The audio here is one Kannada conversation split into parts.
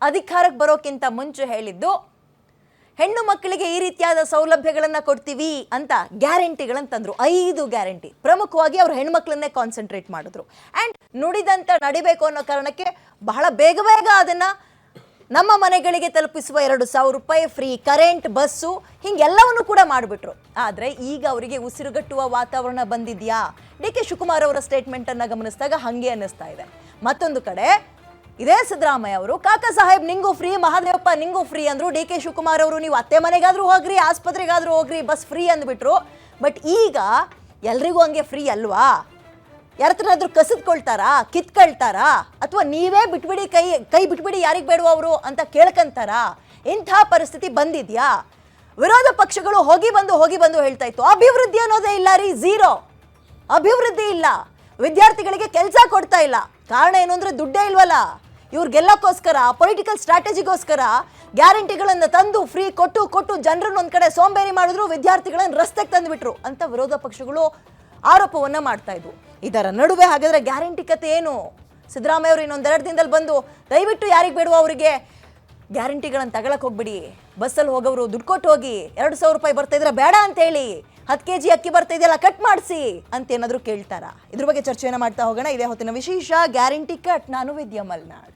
ಅಧಿಕಾರಕ್ಕೆ ಬರೋಕ್ಕಿಂತ ಮುಂಚೆ ಹೇಳಿದ್ದು ಹೆಣ್ಣು ಮಕ್ಕಳಿಗೆ ಈ ರೀತಿಯಾದ ಸೌಲಭ್ಯಗಳನ್ನು ಕೊಡ್ತೀವಿ ಅಂತ ಗ್ಯಾರಂಟಿಗಳನ್ನು ತಂದರು. 5 ಗ್ಯಾರಂಟಿ. ಪ್ರಮುಖವಾಗಿ ಅವರು ಹೆಣ್ಮಕ್ಳನ್ನೇ ಕಾನ್ಸಂಟ್ರೇಟ್ ಮಾಡಿದ್ರು. ಆ್ಯಂಡ್ ನುಡಿದಂತ ನಡಿಬೇಕು ಅನ್ನೋ ಕಾರಣಕ್ಕೆ ಬಹಳ ಬೇಗ ಅದನ್ನು ನಮ್ಮ ಮನೆಗಳಿಗೆ ತಲುಪಿಸುವ 2,000 ರೂಪಾಯಿ ಫ್ರೀ ಕರೆಂಟ್, ಬಸ್ಸು, ಹಿಂಗೆಲ್ಲವನ್ನು ಕೂಡ ಮಾಡಿಬಿಟ್ರು. ಆದರೆ ಈಗ ಅವರಿಗೆ ಉಸಿರುಗಟ್ಟುವ ವಾತಾವರಣ ಬಂದಿದೆಯಾ? ಡಿ ಕೆ ಶಿವಕುಮಾರ್ ಅವರ ಸ್ಟೇಟ್ಮೆಂಟನ್ನು ಗಮನಿಸಿದಾಗ ಹಾಗೆ ಅನ್ನಿಸ್ತಾ ಇದೆ. ಮತ್ತೊಂದು ಕಡೆ ಇದೇ ಸಿದ್ದರಾಮಯ್ಯ ಅವರು ಕಾಕಾ ಸಾಹೇಬ್ ನಿಂಗೂ ಫ್ರೀ, ಮಹಾದೇವಪ್ಪ ನಿಂಗೂ ಫ್ರೀ ಅಂದರು. ಡಿ ಕೆ ಶಿವಕುಮಾರ್ ಅವರು ನೀವು ಅತ್ತೆ ಮನೆಗಾದರೂ ಹೋಗ್ರಿ, ಆಸ್ಪತ್ರೆಗಾದರೂ ಹೋಗ್ರಿ, ಬಸ್ ಫ್ರೀ ಅಂದ್ಬಿಟ್ರು. ಬಟ್ ಈಗ ಎಲ್ರಿಗೂ ಹಂಗೆ ಫ್ರೀ ಅಲ್ವಾ? ಯಾರತ್ರನಾದ್ರೂ ಕಸಿದ್ಕೊಳ್ತಾರಾ, ಕಿತ್ಕೊಳ್ತಾರಾ, ಅಥವಾ ನೀವೇ ಬಿಟ್ಬಿಡಿ, ಕೈ ಬಿಟ್ಬಿಡಿ, ಯಾರಿಗೆ ಬೇಡುವ ಅವರು ಅಂತ ಕೇಳ್ಕಂತಾರಾ? ಇಂಥ ಪರಿಸ್ಥಿತಿ ಬಂದಿದ್ಯಾ? ವಿರೋಧ ಪಕ್ಷಗಳು ಹೋಗಿ ಬಂದು ಹೇಳ್ತಾ ಇತ್ತು ಅಭಿವೃದ್ಧಿ ಅನ್ನೋದೇ ಇಲ್ಲ ರೀ, ಝೀರೋ ಅಭಿವೃದ್ಧಿ ಇಲ್ಲ, ವಿದ್ಯಾರ್ಥಿಗಳಿಗೆ ಕೆಲಸ ಕೊಡ್ತಾ ಇಲ್ಲ. ಕಾರಣ ಏನು ಅಂದ್ರೆ ದುಡ್ಡೇ ಇಲ್ವಲ್ಲ. ಇವ್ರಿಗೆಲ್ಲಕ್ಕೋಸ್ಕರ ಪೊಲಿಟಿಕಲ್ ಸ್ಟ್ರಾಟಜಿಗೋಸ್ಕರ ಗ್ಯಾರಂಟಿಗಳನ್ನು ತಂದು ಫ್ರೀ ಕೊಟ್ಟು ಜನರನ್ನ ಒಂದ್ ಕಡೆ ಸೋಂಬೇರಿ ಮಾಡಿದ್ರು, ವಿದ್ಯಾರ್ಥಿಗಳನ್ನು ರಸ್ತೆಗೆ ತಂದುಬಿಟ್ರು ಅಂತ ವಿರೋಧ ಪಕ್ಷಗಳು ಆರೋಪವನ್ನ ಮಾಡ್ತಾ ಇದ್ವು. ಇದರ ನಡುವೆ ಹಾಗಾದ್ರೆ ಗ್ಯಾರಂಟಿ ಕತೆ ಏನು? ಸಿದ್ದರಾಮಯ್ಯ ಅವರು ಇನ್ನೊಂದೆರಡು ದಿನದಲ್ಲಿ ಬಂದು ದಯವಿಟ್ಟು ಯಾರಿಗೆ ಬೇಡುವ ಅವರಿಗೆ ಗ್ಯಾರಂಟಿಗಳನ್ನು ತಗೊಳಕ್ ಹೋಗ್ಬಿಡಿ, ಬಸ್ಸಲ್ಲಿ ಹೋಗೋರು ದುಡ್ಡು ಕೊಟ್ಟು ಹೋಗಿ, 2,000 ರೂಪಾಯಿ ಬರ್ತಾ ಇದ್ರೆ ಬೇಡ ಅಂತ ಹೇಳಿ, 10 kg ಅಕ್ಕಿ ಬರ್ತಾ ಇದೆಯಲ್ಲ ಕಟ್ ಮಾಡಿಸಿ ಅಂತ ಏನಾದರೂ ಕೇಳ್ತಾರಾ? ಇದ್ರ ಬಗ್ಗೆ ಚರ್ಚೆಯನ್ನು ಮಾಡ್ತಾ ಹೋಗೋಣ. ಇದೇ ಹೊತ್ತಿನ ವಿಶೇಷ ಗ್ಯಾರಂಟಿ ಕಟ್. ನಾನು ವಿದ್ಯಾ ಮಲ್ನಾಡ್.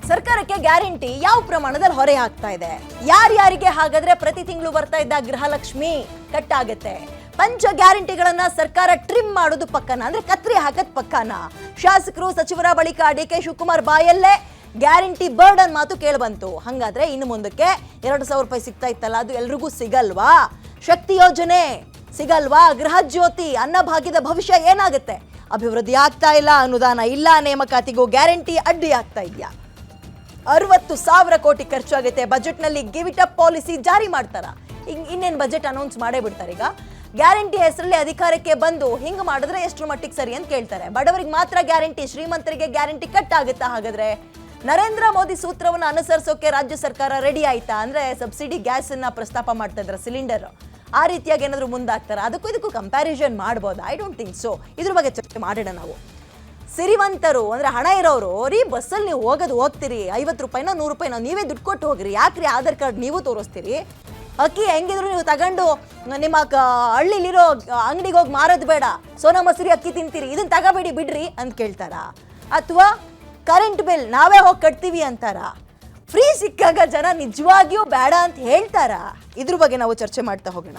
ಸರ್ಕಾರಕ್ಕೆ ಗ್ಯಾರಂಟಿ ಯಾವ ಪ್ರಮಾಣದಲ್ಲಿ ಹೊರೆ ಆಗ್ತಾ ಇದೆ? ಯಾರ್ಯಾರಿಗೆ ಹಾಗಾದ್ರೆ ಪ್ರತಿ ತಿಂಗಳು ಬರ್ತಾ ಇದ್ದ ಗೃಹಲಕ್ಷ್ಮಿ ಕಟ್ ಆಗುತ್ತೆ? ಪಂಚ ಗ್ಯಾರಂಟಿಗಳನ್ನ ಸರ್ಕಾರ ಟ್ರಿಮ್ ಮಾಡೋದು ಪಕ್ಕನ, ಅಂದ್ರೆ ಕತ್ರಿ ಹಾಕದ್ ಪಕ್ಕನ? ಶಾಸಕರು ಸಚಿವರ ಬಳಿಕ ಡಿ ಕೆ ಶಿವಕುಮಾರ್ ಬಾಯಲ್ಲೇ ಗ್ಯಾರಂಟಿ ಬರ್ಡನ್ ಮಾತು ಕೇಳಬಂತು. ಹಂಗಾದ್ರೆ ಇನ್ನು ಮುಂದಕ್ಕೆ 2,000 ರೂಪಾಯಿ ಸಿಗ್ತಾ ಇತ್ತಲ್ಲ, ಅದು ಎಲ್ರಿಗೂ ಸಿಗಲ್ವಾ? ಶಕ್ತಿ ಯೋಜನೆ ಸಿಗಲ್ವಾ? ಗೃಹ ಜ್ಯೋತಿ, ಅನ್ನಭಾಗ್ಯದ ಭವಿಷ್ಯ ಏನಾಗುತ್ತೆ? ಅಭಿವೃದ್ಧಿ ಆಗ್ತಾ ಇಲ್ಲ, ಅನುದಾನ ಇಲ್ಲ, ನೇಮಕಾತಿಗೂ ಗ್ಯಾರಂಟಿ ಅಡ್ಡಿ ಆಗ್ತಾ ಇದೆಯಾ? 60,000 ಕೋಟಿ ಖರ್ಚಾಗುತ್ತೆ. ಬಜೆಟ್ನಲ್ಲಿ ಗಿವ್ ಇಟ್ ಅಪ್ ಪಾಲಿಸಿ ಜಾರಿ ಮಾಡ್ತಾರ? ಇನ್ನೇನು ಬಜೆಟ್ ಅನೌನ್ಸ್ ಮಾಡೇ ಬಿಡ್ತಾರೆ. ಈಗ ಗ್ಯಾರಂಟಿ ಹೆಸರಲ್ಲಿ ಅಧಿಕಾರಕ್ಕೆ ಬಂದು ಹಿಂಗೆ ಮಾಡಿದ್ರೆ ಎಷ್ಟರ ಮಟ್ಟಿಗೆ ಸರಿ ಅಂತ ಕೇಳ್ತಾರೆ. ಬಡವರಿಗೆ ಮಾತ್ರ ಗ್ಯಾರಂಟಿ, ಶ್ರೀಮಂತರಿಗೆ ಗ್ಯಾರಂಟಿ ಕಟ್ ಆಗುತ್ತಾ? ಹಾಗಾದ್ರೆ ನರೇಂದ್ರ ಮೋದಿ ಸೂತ್ರವನ್ನು ಅನುಸರಿಸೋಕೆ ರಾಜ್ಯ ಸರ್ಕಾರ ರೆಡಿ ಆಯ್ತಾ? ಅಂದ್ರೆ ಸಬ್ಸಿಡಿ ಗ್ಯಾಸ್ ಅನ್ನ ಪ್ರಸ್ತಾಪ ಮಾಡ್ತಾ ಇದ್ರ, ಸಿಲಿಂಡರ್, ಆ ರೀತಿಯಾಗಿ ಏನಾದ್ರು ಮುಂದಾಗ್ತಾರ? ಅದಕ್ಕೂ ಇದಕ್ಕೂ ಕಂಪ್ಯಾರಿಸನ್ ಮಾಡ್ಬೋದು? I don't think so. ಇದ್ರ ಬಗ್ಗೆ ಚರ್ಚೆ ಮಾಡೋಣ ನಾವು. ಸಿರಿವಂತರು ಅಂದ್ರೆ ಹಣ ಇರೋರು, ರೀ ಬಸ್ಸಲ್ಲಿ ನೀವು ಹೋಗ್ತೀರಿ, 50 ರೂಪಾಯಿನೋ 100 ರೂಪಾಯಿನೋ ನೀವೇ ದುಡ್ಡು ಕೊಟ್ಟು ಹೋಗ್ರಿ, ಯಾಕ್ರಿ ಆಧಾರ್ ಕಾರ್ಡ್ ನೀವು ತೋರಿಸ್ತೀರಿ? ಅಕ್ಕಿ ಹೆಂಗಿದ್ರು ನೀವು ತಗೊಂಡು ನಿಮ್ಮ ಹಳ್ಳಿಲಿರೋ ಅಂಗಡಿಗೆ ಹೋಗಿ ಮಾರೋದು ಬೇಡ, ಸೋನಾ ಮಸೂರಿ ಅಕ್ಕಿ ತಿಂತೀರಿ, ಇದನ್ನ ತಗೋಬೇಡಿ ಬಿಡ್ರಿ ಅಂತ ಕೇಳ್ತಾರ? ಅಥವಾ ಕರೆಂಟ್ ಬಿಲ್ ನಾವೇ ಹೋಗಿ ಕಟ್ತೀವಿ ಅಂತಾರ? ಫ್ರೀ ಸಿಕ್ಕಾಗ ಜನ ನಿಜವಾಗಿಯೂ ಬೇಡ ಅಂತ ಹೇಳ್ತಾರ? ಇದ್ರ ಬಗ್ಗೆ ನಾವು ಚರ್ಚೆ ಮಾಡ್ತಾ ಹೋಗೋಣ.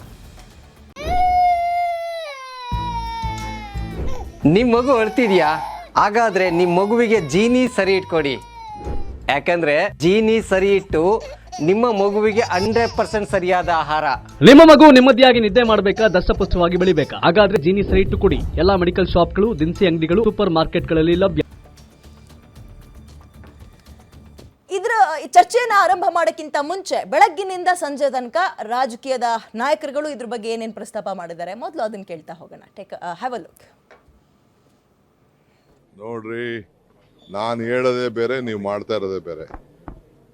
ನಿಮ್ಮ ಮಗು ಅಳ್ತಿದ್ಯಾ? ಹಾಗಾದ್ರೆ ನಿಮ್ಮ ಮಗುವಿಗೆ ಜೀನಿ ಸರಿ ಇಟ್ಕೊಡಿ. ಯಾಕಂದ್ರೆ ಜೀನಿ ಸರಿ ಇಟ್ಟು ನಿಮ್ಮ ಮಗುವಿಗೆ 100% ಸರಿಯಾದ ಆಹಾರ. ನಿಮ್ಮ ಮಗು ನೆಮ್ಮದಿಯಾಗಿ ನಿದ್ದೆ ಮಾಡಬೇಕಾ, ದಷ್ಟಪುಷ್ಟವಾಗಿ ಬೆಳಿಬೇಕಾ? ಹಾಗಾದ್ರೆ ಜೀನಿ ಸರಿ ಇಟ್ಟು ಕೊಡಿ. ಎಲ್ಲಾ ಮೆಡಿಕಲ್ ಶಾಪ್ಗಳು, ದಿನಸಿ ಅಂಗಡಿಗಳು, ಸೂಪರ್ ಮಾರ್ಕೆಟ್ಗಳಲ್ಲಿ ಲಭ್ಯ. ಇದರ ಚರ್ಚೆಯನ್ನು ಆರಂಭ ಮಾಡೋಕ್ಕಿಂತ ಮುಂಚೆ ಬೆಳಗ್ಗಿನಿಂದ ಸಂಜೆ ತನಕ ರಾಜಕೀಯದ ನಾಯಕರುಗಳು ಇದ್ರ ಬಗ್ಗೆ ಏನೇನು ಪ್ರಸ್ತಾಪ ಮಾಡಿದ್ದಾರೆ, ಮೊದಲು ಅದನ್ನ ಕೇಳ್ತಾ ಹೋಗೋಣ. Have a look. ನೋಡ್ರಿ, ನಾನು ಹೇಳೋದೇ ಬೇರೆ, ನೀವು ಮಾಡ್ತಾ ಇರೋದೇ ಬೇರೆ.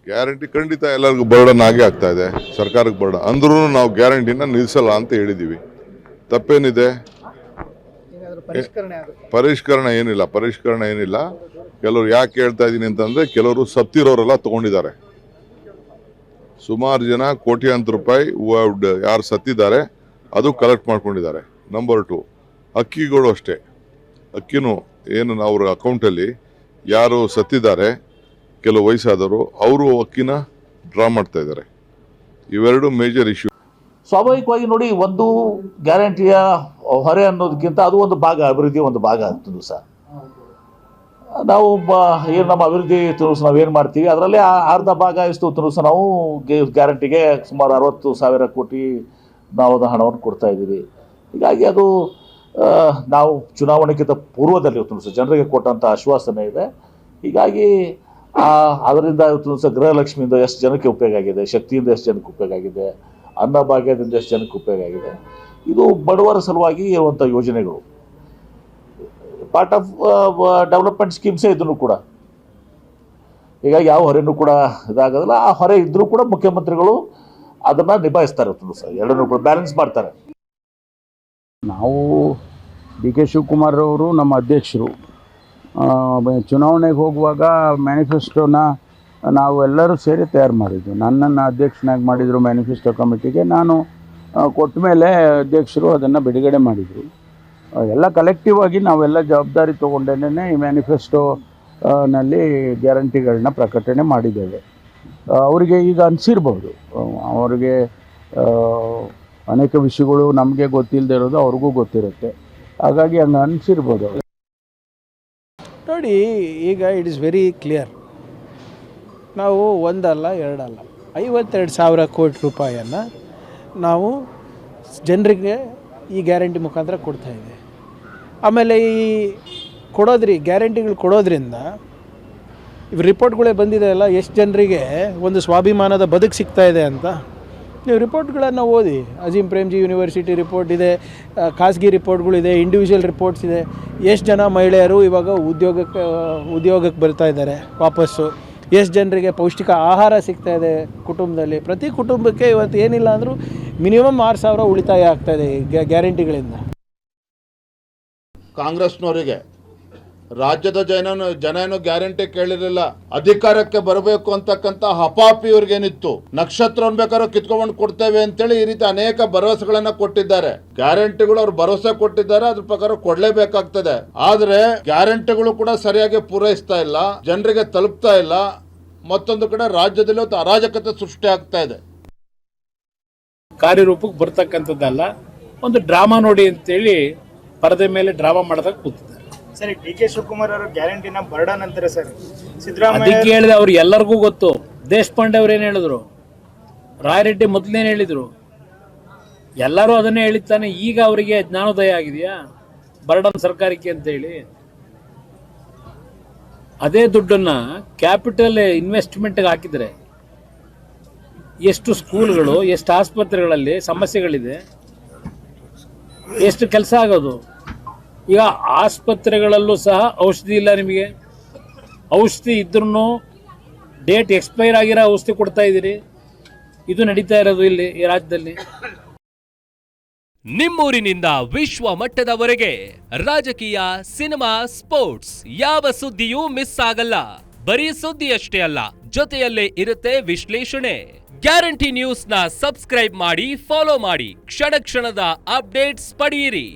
ಗ್ಯಾರಂಟಿ ಖಂಡಿತ ಎಲ್ಲರಿಗೂ ಬರ್ಡನ್ ಆಗೇ ಆಗ್ತಾ ಇದೆ, ಸರ್ಕಾರಕ್ಕೆ ಬರ್ಡನ್. ಅಂದ್ರೂ ನಾವು ಗ್ಯಾರಂಟಿನ ನಿಲ್ಲಿಸಲ್ಲ ಅಂತ ಹೇಳಿದ್ದೀವಿ. ತಪ್ಪೇನಿದೆ? ಪರಿಷ್ಕರಣೆ ಏನಿಲ್ಲ. ಕೆಲವರು ಯಾಕೆ ಹೇಳ್ತಾ ಇದ್ದೀನಿ ಅಂತಂದ್ರೆ, ಕೆಲವರು ಸತ್ತಿರೋರೆಲ್ಲ ತಗೊಂಡಿದ್ದಾರೆ. ಸುಮಾರು ಜನ ಕೋಟ್ಯಾಂತರ ರೂಪಾಯಿ ಯಾರು ಸತ್ತಿದ್ದಾರೆ ಅದು ಕಲೆಕ್ಟ್ ಮಾಡ್ಕೊಂಡಿದ್ದಾರೆ. ನಂಬರ್ 2, ಅಕ್ಕಿಗಳು ಅಷ್ಟೇ. ಅಕ್ಕಿನೂ ಏನು ಅವ್ರ ಅಕೌಂಟಲ್ಲಿ ಯಾರು ಸತ್ತಿದ್ದಾರೆ, ಕೆಲವು ವಯಸ್ಸಾದವರು, ಅವರು ಅಕ್ಕಿನ ಡ್ರಾ ಮಾಡ್ತಾ ಇದ್ದಾರೆ. ಇವೆರಡು ಮೇಜರ್ ಇಶ್ಯೂ. ಸ್ವಾಭಾವಿಕವಾಗಿ ನೋಡಿ, ಒಂದು ಗ್ಯಾರಂಟಿಯ ಹೊರೆ ಅನ್ನೋದಕ್ಕಿಂತ ಅದು ಒಂದು ಭಾಗ, ಅಭಿವೃದ್ಧಿಯ ಒಂದು ಭಾಗ ಅಂತಂದು ಸಹ ನಾವು ಏನು ನಮ್ಮ ಅಭಿವೃದ್ಧಿ ತುಣುಸು ನಾವೇನು ಮಾಡ್ತೀವಿ ಅದರಲ್ಲಿ ಅರ್ಧ ಭಾಗ ಎಷ್ಟು ತುಣುಸು ನಾವು ಗ್ಯಾರಂಟಿಗೆ ಸುಮಾರು 60,000 ಕೋಟಿ ನಾವು ಅದು ಹಣವನ್ನು ಕೊಡ್ತಾ ಇದ್ದೀವಿ. ಹೀಗಾಗಿ ಅದು ನಾವು ಚುನಾವಣೆಗಿಂತ ಪೂರ್ವದಲ್ಲಿ ತುಣುಸು ಜನರಿಗೆ ಕೊಟ್ಟಂಥ ಆಶ್ವಾಸನೆ ಇದೆ. ಹೀಗಾಗಿ ಅದರಿಂದ ಇವತ್ತು ಗೃಹಲಕ್ಷ್ಮಿಯಿಂದ ಎಷ್ಟು ಜನಕ್ಕೆ ಉಪಯೋಗ ಆಗಿದೆ, ಶಕ್ತಿಯಿಂದ ಎಷ್ಟು ಜನಕ್ಕೆ ಉಪಯೋಗ ಆಗಿದೆ, ಅನ್ನಭಾಗ್ಯದಿಂದ ಎಷ್ಟು ಜನಕ್ಕೆ ಉಪಯೋಗ ಆಗಿದೆ. ಇದು ಬಡವರ ಸಲುವಾಗಿ ಇರುವಂಥ ಯೋಜನೆಗಳು, ಪಾರ್ಟ್ ಆಫ್ ಡೆವಲಪ್ಮೆಂಟ್ ಸ್ಕೀಮ್ಸೇ ಇದನ್ನು ಕೂಡ. ಹೀಗಾಗಿ ಯಾವ ಹೊರೆನೂ ಕೂಡ ಇದಾಗೋದಿಲ್ಲ. ಆ ಹೊರೆ ಇದ್ದರೂ ಕೂಡ ಮುಖ್ಯಮಂತ್ರಿಗಳು ಅದನ್ನು ನಿಭಾಯಿಸ್ತಾರೆ, ಎರಡನ್ನೂ ಕೂಡ ಬ್ಯಾಲೆನ್ಸ್ ಮಾಡ್ತಾರೆ. ನಾವು ಡಿ ಕೆ ಶಿವಕುಮಾರ್ ಅವರು ನಮ್ಮ ಅಧ್ಯಕ್ಷರು. ಚುನಾವಣೆಗೆ ಹೋಗುವಾಗ ಮ್ಯಾನಿಫೆಸ್ಟೋನ ನಾವು ಎಲ್ಲರೂ ಸೇರಿ ತಯಾರು ಮಾಡಿದ್ವಿ. ನನ್ನನ್ನು ಅಧ್ಯಕ್ಷನಾಗಿ ಮಾಡಿದರು ಮ್ಯಾನಿಫೆಸ್ಟೋ ಕಮಿಟಿಗೆ. ನಾನು ಕೊಟ್ಟ ಮೇಲೆ ಅಧ್ಯಕ್ಷರು ಅದನ್ನು ಬಿಡುಗಡೆ ಮಾಡಿದರು. ಎಲ್ಲ ಕಲೆಕ್ಟಿವ್ ಆಗಿ ನಾವೆಲ್ಲ ಜವಾಬ್ದಾರಿ ತೊಗೊಂಡೇನೆ ಈ ಮ್ಯಾನಿಫೆಸ್ಟೋ ನಲ್ಲಿ ಗ್ಯಾರಂಟಿಗಳನ್ನ ಪ್ರಕಟಣೆ ಮಾಡಿದ್ದೇವೆ. ಅವರಿಗೆ ಈಗ ಅನಿಸಿರ್ಬೋದು, ಅವರಿಗೆ ಅನೇಕ ವಿಷಯಗಳು ನಮಗೆ ಗೊತ್ತಿಲ್ಲದೆ ಇರೋದು ಅವ್ರಿಗೂ ಗೊತ್ತಿರುತ್ತೆ. ಹಾಗಾಗಿ ಹಂಗೆ ಅನಿಸಿರ್ಬೋದು. ನೋಡಿ, ಈಗ ಇಟ್ ಇಸ್ ವೆರಿ ಕ್ಲಿಯರ್. ನಾವು ಒಂದಲ್ಲ ಎರಡಲ್ಲ 52,000 ಕೋಟಿ ರೂಪಾಯಿಯನ್ನು ನಾವು ಜನರಿಗೆ ಈ ಗ್ಯಾರಂಟಿ ಮುಖಾಂತರ ಕೊಡ್ತಾಯಿದೆ. ಆಮೇಲೆ ಈ ಗ್ಯಾರಂಟಿಗಳು ಕೊಡೋದ್ರಿಂದ ಇವು ರಿಪೋರ್ಟ್ಗಳೇ ಬಂದಿದೆ ಅಲ್ಲ, ಎಷ್ಟು ಜನರಿಗೆ ಒಂದು ಸ್ವಾಭಿಮಾನದ ಬದುಕು ಸಿಗ್ತಾ ಇದೆ ಅಂತ. ನೀವು ರಿಪೋರ್ಟ್ಗಳನ್ನು ಓದಿ. ಅಜೀಂ ಪ್ರೇಮ್ಜಿ ಯೂನಿವರ್ಸಿಟಿ ರಿಪೋರ್ಟ್ ಇದೆ, ಖಾಸಗಿ ರಿಪೋರ್ಟ್ಗಳಿದೆ, ಇಂಡಿವಿಜುವಲ್ ರಿಪೋರ್ಟ್ಸ್ ಇದೆ. ಎಷ್ಟು ಜನ ಮಹಿಳೆಯರು ಇವಾಗ ಉದ್ಯೋಗಕ್ಕೆ ಬರ್ತಾ ಇದ್ದಾರೆ ವಾಪಸ್ಸು, ಎಷ್ಟು ಜನರಿಗೆ ಪೌಷ್ಟಿಕ ಆಹಾರ ಸಿಗ್ತಾ ಇದೆ ಕುಟುಂಬದಲ್ಲಿ. ಪ್ರತಿ ಕುಟುಂಬಕ್ಕೆ ಇವತ್ತು ಏನಿಲ್ಲ ಅಂದರೂ ಮಿನಿಮಮ್ 6,000 ಉಳಿತಾಯ ಆಗ್ತಾಯಿದೆ ಈ ಗ್ಯಾರಂಟಿಗಳಿಂದ. ಕಾಂಗ್ರೆಸ್ನವರಿಗೆ ರಾಜ್ಯದ ಜನ ಏನು ಗ್ಯಾರಂಟಿ ಕೇಳಿರಲಿಲ್ಲ. ಅಧಿಕಾರಕ್ಕೆ ಬರಬೇಕು ಅಂತಕ್ಕಂಥ ಹಪಾಪಿ ಇವ್ರಿಗೇನಿತ್ತು, ನಕ್ಷತ್ರವನ್ನು ಬೇಕಾದ್ರೂ ಕಿತ್ಕೊಂಡು ಕೊಡ್ತೇವೆ ಅಂತೇಳಿ ಈ ರೀತಿ ಅನೇಕ ಭರವಸೆಗಳನ್ನ ಕೊಟ್ಟಿದ್ದಾರೆ. ಗ್ಯಾರಂಟಿಗಳು ಅವ್ರು ಭರವಸೆ ಕೊಟ್ಟಿದ್ದಾರೆ, ಅದ್ರ ಪ್ರಕಾರ ಕೊಡ್ಲೇಬೇಕಾಗ್ತದೆ. ಆದ್ರೆ ಗ್ಯಾರಂಟಿಗಳು ಕೂಡ ಸರಿಯಾಗಿ ಪೂರೈಸ್ತಾ ಇಲ್ಲ, ಜನರಿಗೆ ತಲುಪ್ತಾ ಇಲ್ಲ. ಮತ್ತೊಂದು ಕಡೆ ರಾಜ್ಯದಲ್ಲಿ ಅರಾಜಕತೆ ಸೃಷ್ಟಿ ಆಗ್ತಾ ಇದೆ. ಕಾರ್ಯರೂಪಕ್ಕೆ ಬರ್ತಕ್ಕಂಥದ್ದಲ್ಲ, ಒಂದು ಡ್ರಾಮಾ ನೋಡಿ ಅಂತೇಳಿ ಪರದೆ ಮೇಲೆ ಡ್ರಾಮಾ ಮಾಡೋದಕ್ಕೆ ಕೂತಿದ್ದಾರೆ. ಸರ್, ಡಿ ಕೆ ಶಿವಕುಮಾರ್ ಅವರು ಗ್ಯಾರಂಟಿನ ಬರ್ಡನ್ ಅಂತಾರೆ ಸರ್. ಸಿದ್ದರಾಮಯ್ಯ ಅದಕ್ಕೆ ಹೇಳಿದೆ, ಅವ್ರು ಎಲ್ಲರಿಗೂ ಗೊತ್ತು. ದೇಶಪಾಂಡೆ ಅವ್ರು ಏನು ಹೇಳಿದ್ರು, ರಾಯರೆಡ್ಡಿ ಮೊದಲೇನು ಹೇಳಿದ್ರು, ಎಲ್ಲರೂ ಅದನ್ನೇ ಹೇಳಿದ್ದಾನೆ. ಈಗ ಅವರಿಗೆ ಜ್ಞಾನೋದಯ ಆಗಿದೆಯಾ ಬರ್ಡನ್ ಸರ್ಕಾರಕ್ಕೆ ಅಂತೇಳಿ? ಅದೇ ದುಡ್ಡನ್ನ ಕ್ಯಾಪಿಟಲ್ ಇನ್ವೆಸ್ಟ್ಮೆಂಟ್ಗೆ ಹಾಕಿದರೆ ಎಷ್ಟು ಸ್ಕೂಲ್ಗಳು, ಎಷ್ಟು ಆಸ್ಪತ್ರೆಗಳಲ್ಲಿ ಸಮಸ್ಯೆಗಳಿದೆ, ಎಷ್ಟು ಕೆಲಸ ಆಗೋದು. ಈಗ ಆಸ್ಪತ್ರೆಗಳಲ್ಲೂ ಸಹ ಔಷಧಿ ಇಲ್ಲ. ನಿಮಗೆ ಔಷಧಿ ಇದ್ರೂ ಡೇಟ್ ಎಕ್ಸ್ಪೈರ್ ಆಗಿರೋ ಔಷಧಿ ಕೊಡ್ತಾ ಇದ್ದೀರಿ. ಇದು ನಡೀತಾ ಇರೋದು ಇಲ್ಲಿ ಈ ರಾಜ್ಯದಲ್ಲಿ. ನಿಮ್ಮೂರಿನಿಂದ ವಿಶ್ವ ಮಟ್ಟದವರೆಗೆ ರಾಜಕೀಯ, ಸಿನಿಮಾ, ಸ್ಪೋರ್ಟ್ಸ್ ಯಾವ ಸುದ್ದಿಯೂ ಮಿಸ್ ಆಗಲ್ಲ. ಬರೀ ಸುದ್ದಿಯಷ್ಟೇ ಅಲ್ಲ, ಜೊತೆಯಲ್ಲೇ ಇರುತ್ತೆ ವಿಶ್ಲೇಷಣೆ. ಗ್ಯಾರಂಟಿ ನ್ಯೂಸ್ನ ಸಬ್ಸ್ಕ್ರೈಬ್ ಮಾಡಿ, ಫಾಲೋ ಮಾಡಿ, ಕ್ಷಣ ಕ್ಷಣದ ಅಪ್ಡೇಟ್ಸ್ ಪಡೆಯಿರಿ.